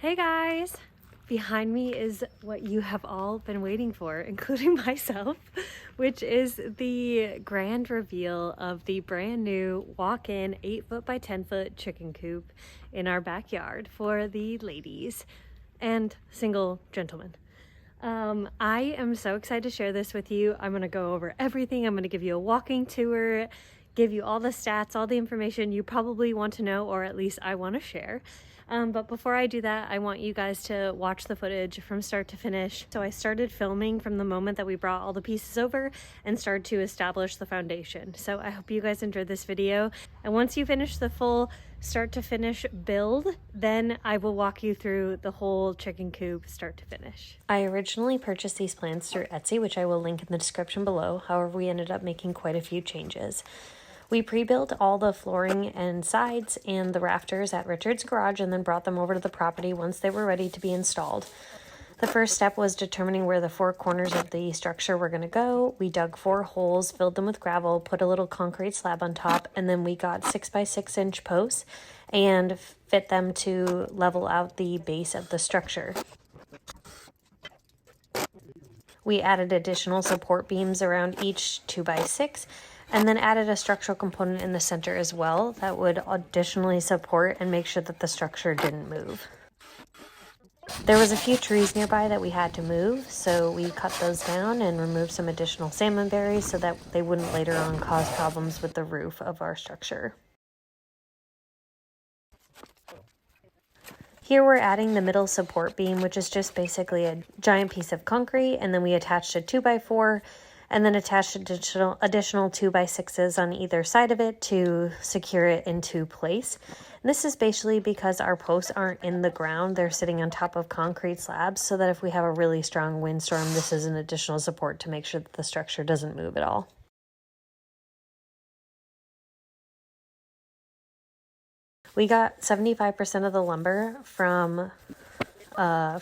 Hey guys! Behind me is what you have all been waiting for, including myself, which is the grand reveal of the brand new walk-in 8-foot by 10-foot chicken coop in our backyard for the ladies and single gentlemen. I am so excited to share this with you. I'm going to go over everything. I'm going to give you a walking tour, give you all the stats, all the information you probably want to know, or at least I want to share. But before I do that, I want you guys to watch the footage from start to finish. So I started filming from the moment that we brought all the pieces over and started to establish the foundation. So I hope you guys enjoyed this video. And once you finish the full start to finish build, then I will walk you through the whole chicken coop start to finish. I originally purchased these plans through Etsy, which I will link in the description below. However, we ended up making quite a few changes. We pre-built all the flooring and sides and the rafters at Richard's garage and then brought them over to the property once they were ready to be installed. The first step was determining where the 4 corners of the structure were going to go. We dug 4 holes, filled them with gravel, put a little concrete slab on top, and then we got 6 by 6 inch posts and fit them to level out the base of the structure. We added additional support beams around each 2 by 6 and then added a structural component in the center as well that would additionally support and make sure that the structure didn't move. There was a few trees nearby that we had to move, so we cut those down and removed some additional salmon berries so that they wouldn't later on cause problems with the roof of our structure. Here we're adding the middle support beam, which is just basically a giant piece of concrete, and then we attached a 2x4 and then attached additional 2x6s on either side of it to secure it into place. And this is basically because our posts aren't in the ground, they're sitting on top of concrete slabs, so that if we have a really strong windstorm, this is an additional support to make sure that the structure doesn't move at all. We got 75% of the lumber from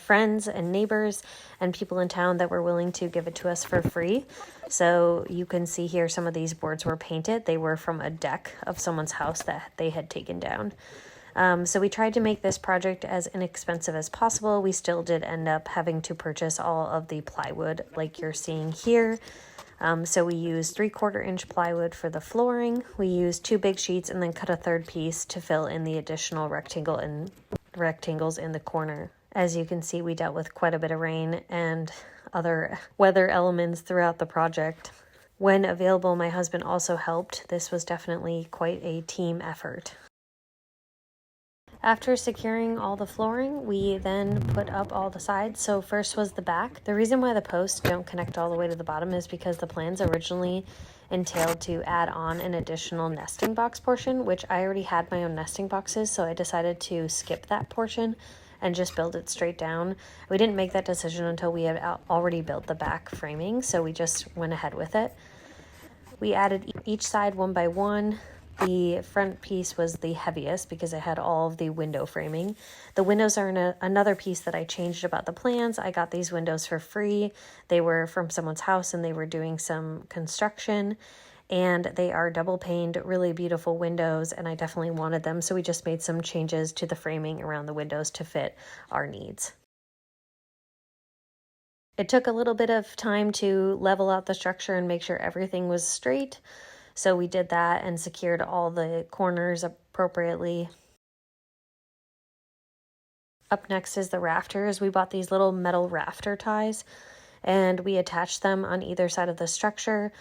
friends and neighbors and people in town that were willing to give it to us for free. So you can see here some of these boards were painted. They were from a deck of someone's house that they had taken down. So we tried to make this project as inexpensive as possible. We still did end up having to purchase all of the plywood like you're seeing here. So we used 3/4 inch plywood for the flooring. We used 2 big sheets and then cut a 3rd piece to fill in the additional rectangles in the corner. As you can see, we dealt with quite a bit of rain and other weather elements throughout the project. When available, my husband also helped. This was definitely quite a team effort. After securing all the flooring, we then put up all the sides. So first was the back. The reason why the posts don't connect all the way to the bottom is because the plans originally entailed to add on an additional nesting box portion, which I already had my own nesting boxes, so I decided to skip that portion and just build it straight down. We didn't make that decision until we had already built the back framing, so we just went ahead with it. We added each side 1 by 1. The front piece was the heaviest because it had all of the window framing. The windows are another piece that I changed about the plans. I got these windows for free. They were from someone's house and they were doing some construction. And they are double paned, really beautiful windows, and I definitely wanted them. So we just made some changes to the framing around the windows to fit our needs. It took a little bit of time to level out the structure and make sure everything was straight. So we did that and secured all the corners appropriately. Up next is the rafters. We bought these little metal rafter ties and we attached them on either side of the structure.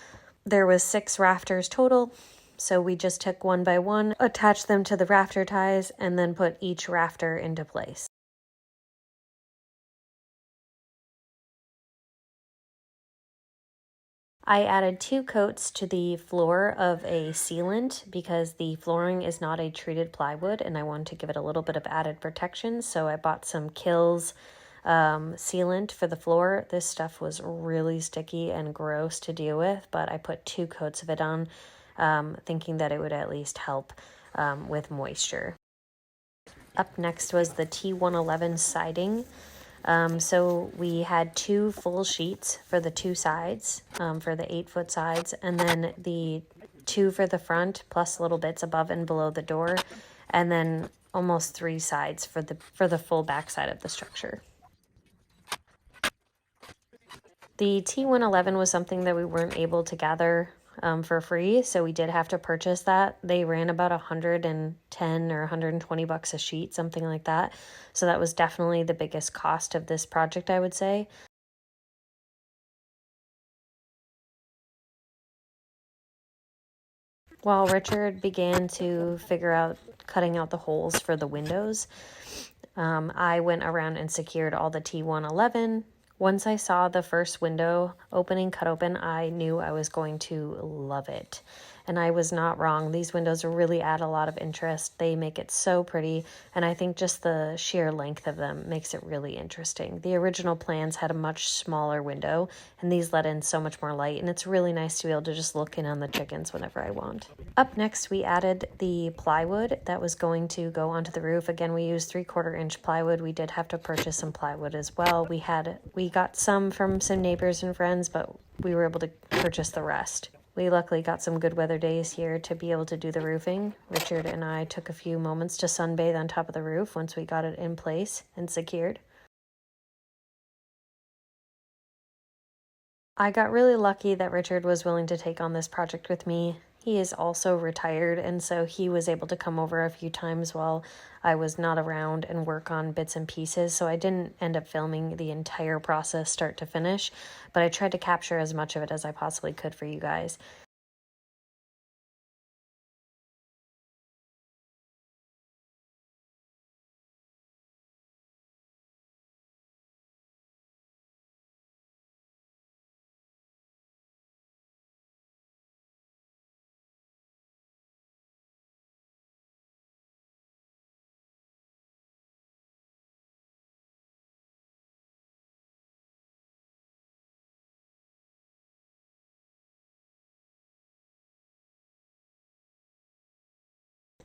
There was 6 rafters total, so we just took 1 by 1, attached them to the rafter ties, and then put each rafter into place. I added 2 coats to the floor of a sealant because the flooring is not a treated plywood and I wanted to give it a little bit of added protection, so I bought some Kills sealant for the floor. This stuff was really sticky and gross to deal with, but I put 2 coats of it on, thinking that it would at least help with moisture. Up next was the T111 siding. So we had 2 full sheets for the 2 sides, for the 8-foot sides, and then the 2 for the front, plus little bits above and below the door, and then almost 3 sides for the full back side of the structure. The T111 was something that we weren't able to gather for free, so we did have to purchase that. They ran about 110 or 120 bucks a sheet, something like that. So that was definitely the biggest cost of this project, I would say. While Richard began to figure out cutting out the holes for the windows, I went around and secured all the T111. Once I saw the first window opening cut open, I knew I was going to love it. And I was not wrong. These windows really add a lot of interest. They make it so pretty, and I think just the sheer length of them makes it really interesting. The original plans had a much smaller window, and these let in so much more light, and it's really nice to be able to just look in on the chickens whenever I want. Up next, we added the plywood that was going to go onto the roof. Again, we used 3/4 inch plywood. We did have to purchase some plywood as well. We got some from some neighbors and friends, but we were able to purchase the rest. We luckily got some good weather days here to be able to do the roofing. Richard and I took a few moments to sunbathe on top of the roof once we got it in place and secured. I got really lucky that Richard was willing to take on this project with me. He is also retired, and so he was able to come over a few times while I was not around and work on bits and pieces, so I didn't end up filming the entire process start to finish, but I tried to capture as much of it as I possibly could for you guys.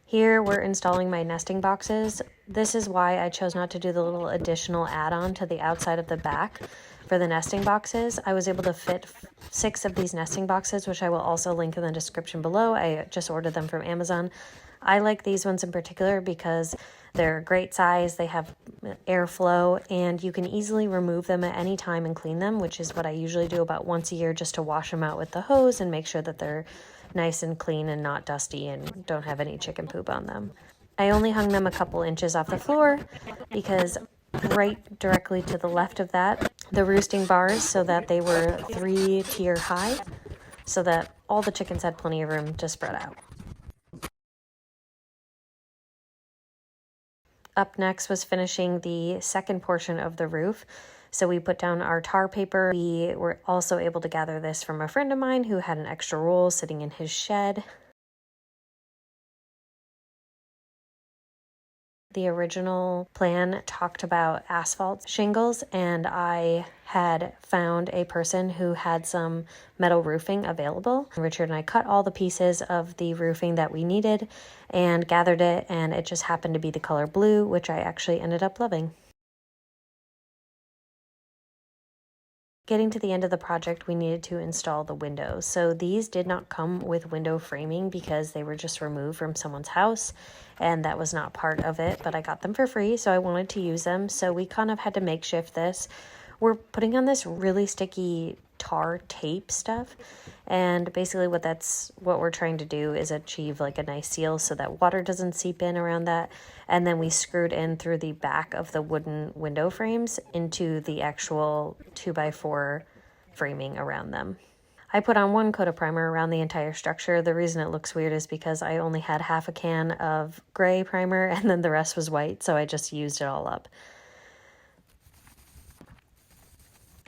Here we're installing my nesting boxes. This is why I chose not to do the little additional add-on to the outside of the back for the nesting boxes. I was able to fit 6 of these nesting boxes, which I will also link in the description below. I just ordered them from Amazon. I like these ones in particular because they're a great size, they have airflow, and you can easily remove them at any time and clean them, which is what I usually do about once a year, just to wash them out with the hose and make sure that they're nice and clean and not dusty and don't have any chicken poop on them. I only hung them a couple inches off the floor because right directly to the left of that, the roosting bars, so that they were 3-tier high, so that all the chickens had plenty of room to spread out. Up next was finishing the second portion of the roof. So we put down our tar paper. We were also able to gather this from a friend of mine who had an extra roll sitting in his shed. The original plan talked about asphalt shingles, and I had found a person who had some metal roofing available. Richard and I cut all the pieces of the roofing that we needed and gathered it, and it just happened to be the color blue, which I actually ended up loving. Getting to the end of the project, we needed to install the windows. So these did not come with window framing because they were just removed from someone's house, and that was not part of it, but I got them for free, so I wanted to use them. So we kind of had to makeshift this. We're putting on this really sticky tar tape stuff, and basically what we're trying to do is achieve like a nice seal so that water doesn't seep in around that. And then we screwed in through the back of the wooden window frames into the actual 2x4 framing around them. I put on 1 coat of primer around the entire structure. The reason it looks weird is because I only had half a can of gray primer and then the rest was white, so I just used it all up.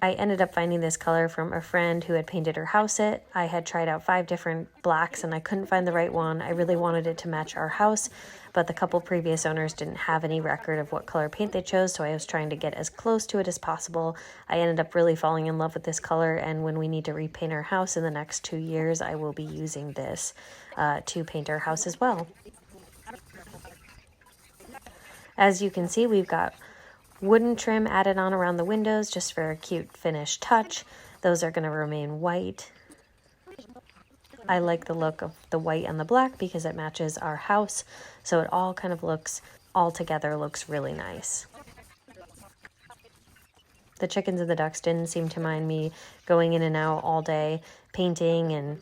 I ended up finding this color from a friend who had painted her house it. I had tried out 5 different blacks and I couldn't find the right one. I really wanted it to match our house, but the couple previous owners didn't have any record of what color paint they chose, so I was trying to get as close to it as possible. I ended up really falling in love with this color, and when we need to repaint our house in the next 2 years, I will be using this to paint our house as well. As you can see, we've got wooden trim added on around the windows just for a cute finish touch. Those are going to remain white. I like the look of the white and the black because it matches our house, so it all kind of looks all together looks really nice. The chickens and the ducks didn't seem to mind me going in and out all day, painting and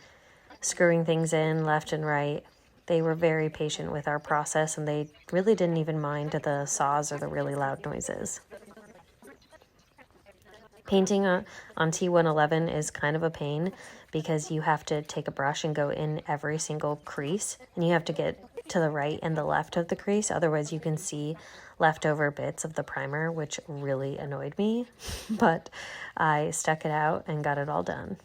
screwing things in left and right. They were very patient with our process, and they really didn't even mind the saws or the really loud noises. Painting on T111 is kind of a pain because you have to take a brush and go in every single crease, and you have to get to the right and the left of the crease, otherwise you can see leftover bits of the primer, which really annoyed me, but I stuck it out and got it all done.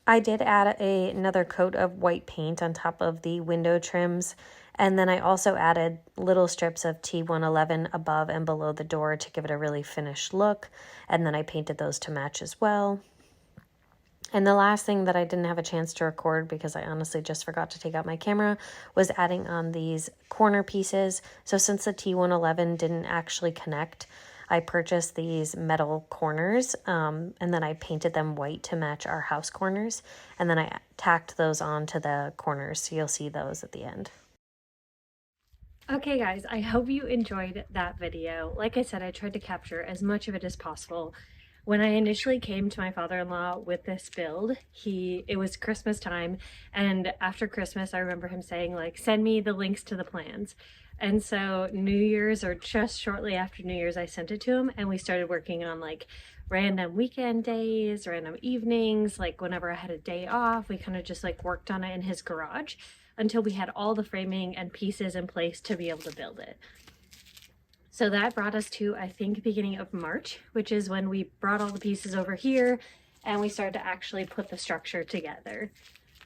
I did add another coat of white paint on top of the window trims, and then I also added little strips of T111 above and below the door to give it a really finished look, and then I painted those to match as well. And the last thing that I didn't have a chance to record because I honestly just forgot to take out my camera was adding on these corner pieces. So since the T111 didn't actually connect, I purchased these metal corners, and then I painted them white to match our house corners, and then I tacked those onto the corners, so you'll see those at the end. Okay guys, I hope you enjoyed that video. Like I said, I tried to capture as much of it as possible. When I initially came to my father-in-law with this build, it was Christmas time, and after Christmas I remember him saying, like, send me the links to the plans. And so New Year's, or just shortly after New Year's, I sent it to him, and we started working on like random weekend days, random evenings, like whenever I had a day off, we kind of just like worked on it in his garage until we had all the framing and pieces in place to be able to build it. So that brought us to, I think, beginning of March, which is when we brought all the pieces over here and we started to actually put the structure together.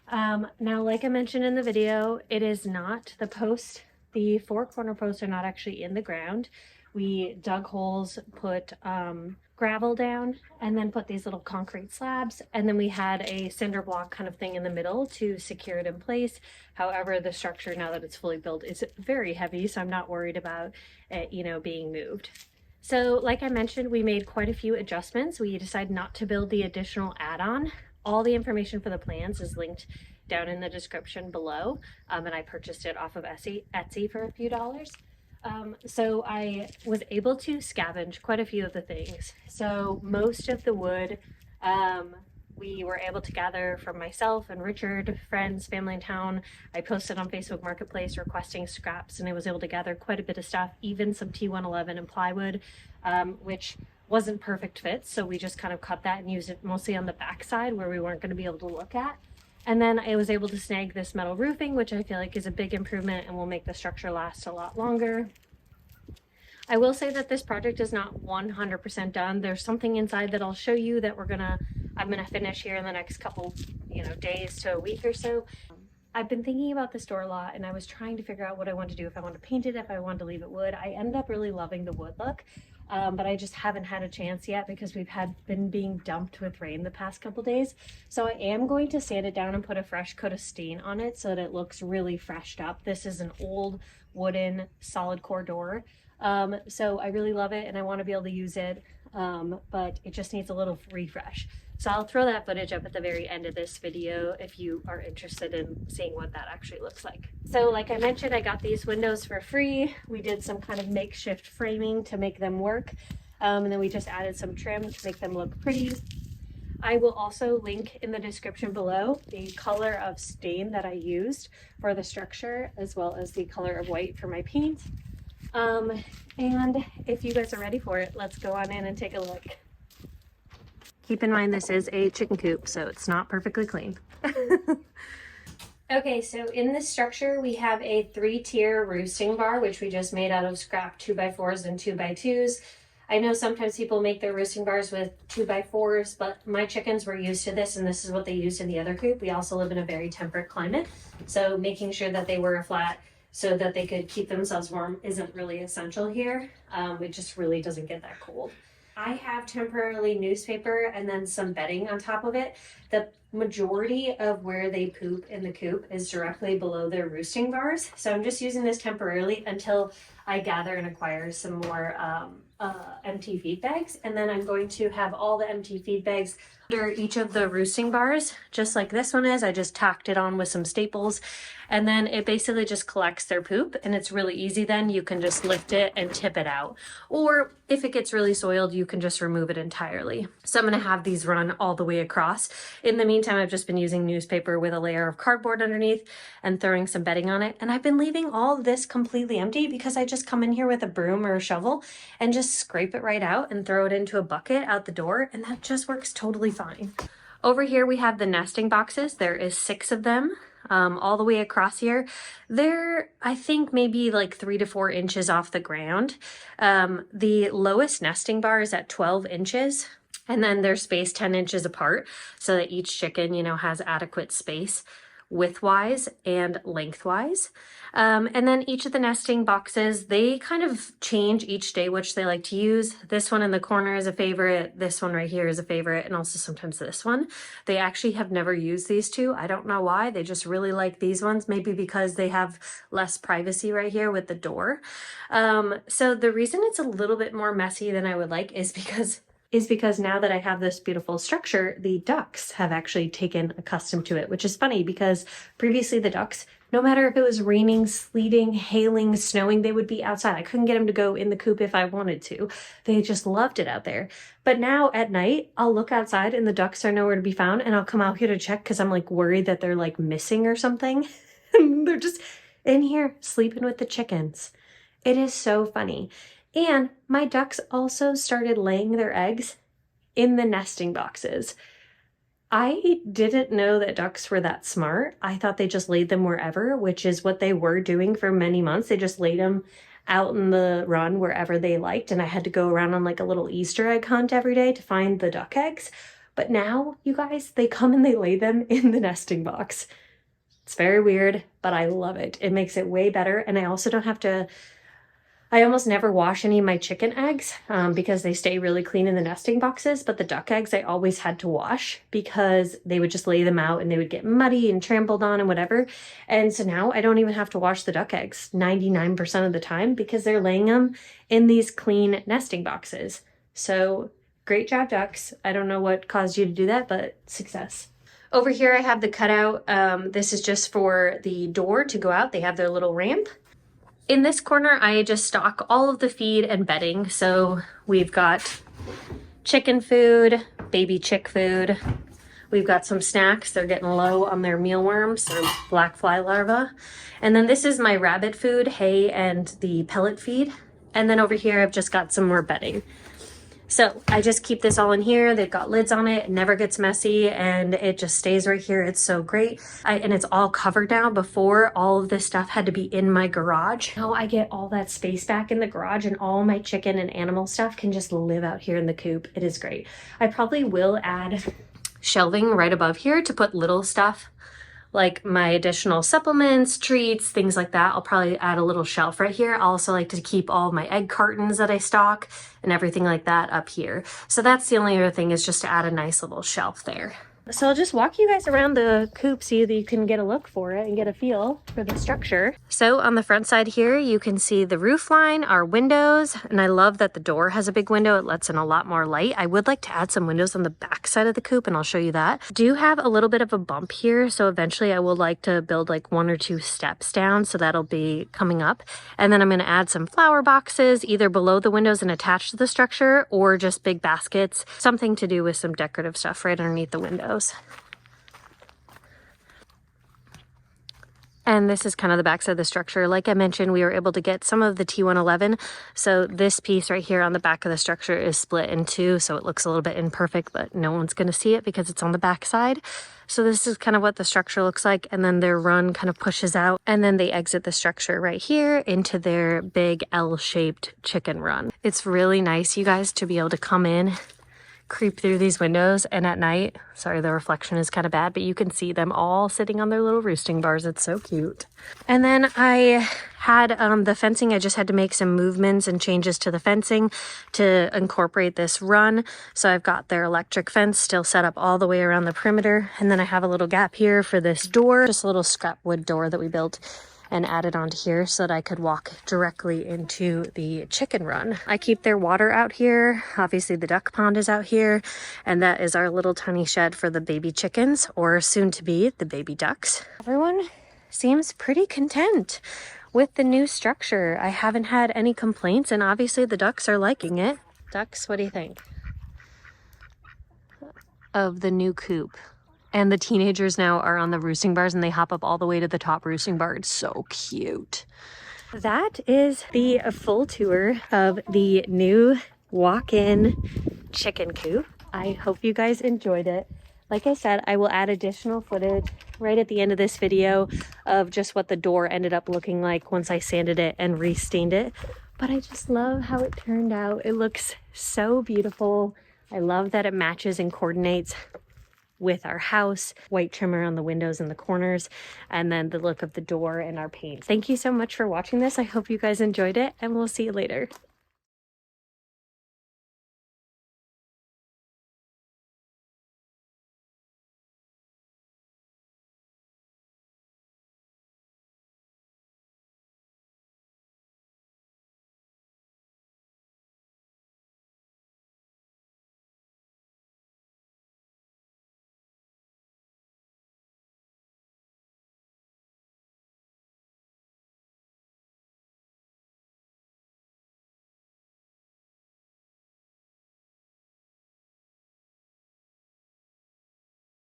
Now, like I mentioned in the video, it is not the four corner posts are not actually in the ground. We dug holes, put gravel down, and then put these little concrete slabs, and then we had a cinder block kind of thing in the middle to secure it in place. However, the structure, now that it's fully built, is very heavy, so I'm not worried about it, you know, being moved. So like I mentioned, we made quite a few adjustments. We decided not to build the additional add-on. All the information for the plans is linked down in the description below, and I purchased it off of Etsy for a few dollars. So I was able to scavenge quite a few of the things. So most of the wood we were able to gather from myself and Richard, friends, family in town. I posted on Facebook Marketplace requesting scraps, and I was able to gather quite a bit of stuff, even some T111 and plywood, which wasn't perfect fits, so we just kind of cut that and used it mostly on the back side where we weren't going to be able to look at. And then I was able to snag this metal roofing, which I feel like is a big improvement and will make the structure last a lot longer. I will say that this project is not 100% done. There's something inside that I'll show you that I'm gonna finish here in the next couple, days to a week or so. I've been thinking about this door a lot, and I was trying to figure out what I want to do, if I want to paint it, if I want to leave it wood. I ended up really loving the wood look, but I just haven't had a chance yet because we've been being dumped with rain the past couple days. So I am going to sand it down and put a fresh coat of stain on it so that it looks really freshed up. This is an old wooden solid core door. So I really love it and I want to be able to use it, but it just needs a little refresh. So I'll throw that footage up at the very end of this video if you are interested in seeing what that actually looks like. So like I mentioned, I got these windows for free. We did some kind of makeshift framing to make them work. And then we just added some trim to make them look pretty. I will also link in the description below the color of stain that I used for the structure, as well as the color of white for my paint. And if you guys are ready for it, let's go on in and take a look. Keep in mind this is a chicken coop, so it's not perfectly clean. Okay, so in this structure we have a 3-tier roosting bar, which we just made out of scrap 2x4s and 2x2s. I know sometimes people make their roosting bars with 2x4s, but my chickens were used to this, and this is what they used in the other coop. We also live in a very temperate climate, so making sure that they were flat so that they could keep themselves warm isn't really essential here. It just really doesn't get that cold. I have temporarily newspaper and then some bedding on top of it. The majority of where they poop in the coop is directly below their roosting bars. So I'm just using this temporarily until I gather and acquire some more empty feed bags. And then I'm going to have all the empty feed bags under each of the roosting bars, just like this one is. I just tacked it on with some staples, and then it basically just collects their poop, and it's really easy. Then you can just lift it and tip it out, or if it gets really soiled, you can just remove it entirely. So I'm going to have these run all the way across. In the meantime, I've just been using newspaper with a layer of cardboard underneath and throwing some bedding on it, and I've been leaving all of this completely empty because I just come in here with a broom or a shovel and just scrape it right out and throw it into a bucket out the door, and that just works totally fine. Over here we have the nesting boxes. There is 6 of them all the way across here. They're, I think, maybe like 3 to 4 inches off the ground. The lowest nesting bar is at 12 inches, and then they're spaced 10 inches apart so that each chicken, you know, has adequate space widthwise and lengthwise. And then each of the nesting boxes, they kind of change each day which they like to use. This one in the corner is a favorite, this one right here is a favorite, and also sometimes this one. They actually have never used these two. I don't know why, they just really like these ones, maybe because they have less privacy right here with the door. So the reason it's a little bit more messy than I would like is because now that I have this beautiful structure, the ducks have actually taken accustomed to it, which is funny because previously the ducks, no matter if it was raining, sleeting, hailing, snowing, they would be outside. I couldn't get them to go in the coop if I wanted to. They just loved it out there. But now at night, I'll look outside and the ducks are nowhere to be found, and I'll come out here to check because I'm like worried that they're like missing or something. They're just in here sleeping with the chickens. It is so funny. And my ducks also started laying their eggs in the nesting boxes. I didn't know that ducks were that smart. I thought they just laid them wherever, which is what they were doing for many months. They just laid them out in the run wherever they liked, and I had to go around on like a little Easter egg hunt every day to find the duck eggs. But now, you guys, they come and they lay them in the nesting box. It's very weird, but I love it. It makes it way better, and I also don't have to... I almost never wash any of my chicken eggs because they stay really clean in the nesting boxes, but the duck eggs I always had to wash because they would just lay them out and they would get muddy and trampled on and whatever. And so now I don't even have to wash the duck eggs 99% of the time because they're laying them in these clean nesting boxes. So great job, ducks. I don't know what caused you to do that, but success. Over here I have the cutout. This is just for the door to go out. They have their little ramp. In this corner, I just stock all of the feed and bedding. So we've got chicken food, baby chick food. We've got some snacks. They're getting low on their mealworms or black fly larvae. And then this is my rabbit food, hay and the pellet feed. And then over here, I've just got some more bedding. So I just keep this all in here. They've got lids on it. It never gets messy, and it just stays right here. It's so great. And it's all covered now. Before, all of this stuff had to be in my garage. Now I get all that space back in the garage, and all my chicken and animal stuff can just live out here in the coop. It is great. I probably will add shelving right above here to put little stuff like my additional supplements, treats, things like that. I'll probably add a little shelf right here. I also like to keep all of my egg cartons that I stock and everything like that up here. So that's the only other thing, is just to add a nice little shelf there. So I'll just walk you guys around the coop so that you can get a look for it and get a feel for the structure. So on the front side here, you can see the roof line, our windows, and I love that the door has a big window. It lets in a lot more light. I would like to add some windows on the back side of the coop, and I'll show you that. Do have a little bit of a bump here, so eventually I will like to build like 1 or 2 steps down, so that'll be coming up. And then I'm going to add some flower boxes either below the windows and attached to the structure, or just big baskets, something to do with some decorative stuff right underneath the windows. And this is kind of the backside of the structure. Like I mentioned, we were able to get some of the T111. So this piece right here on the back of the structure is split in 2. So it looks a little bit imperfect, but no one's going to see it because it's on the back side. So this is kind of what the structure looks like. And then their run kind of pushes out. And then they exit the structure right here into their big L-shaped chicken run. It's really nice, you guys, to be able to come in, creep through these windows, and at night, sorry, the reflection is kind of bad, but you can see them all sitting on their little roosting bars. It's so cute. And then I had the fencing. I just had to make some movements and changes to the fencing to incorporate this run. So I've got their electric fence still set up all the way around the perimeter. And then I have a little gap here for this door, just a little scrap wood door that we built. and added onto here so that I could walk directly into the chicken run. I keep their water out here. Obviously the duck pond is out here, and that is our little tiny shed for the baby chickens, or soon to be the baby ducks. Everyone seems pretty content with the new structure. I haven't had any complaints, and obviously the ducks are liking it. Ducks, what do you think of the new coop? And the teenagers now are on the roosting bars, and they hop up all the way to the top roosting bar. It's so cute. That is the full tour of the new walk-in chicken coop. I hope you guys enjoyed it. Like I said, I will add additional footage right at the end of this video of just what the door ended up looking like once I sanded it and restained it. But I just love how it turned out. It looks so beautiful. I love that it matches and coordinates with our house. White trim around the windows and the corners, and then the look of the door and our paint. Thank you so much for watching this. I hope you guys enjoyed it, and we'll see you later.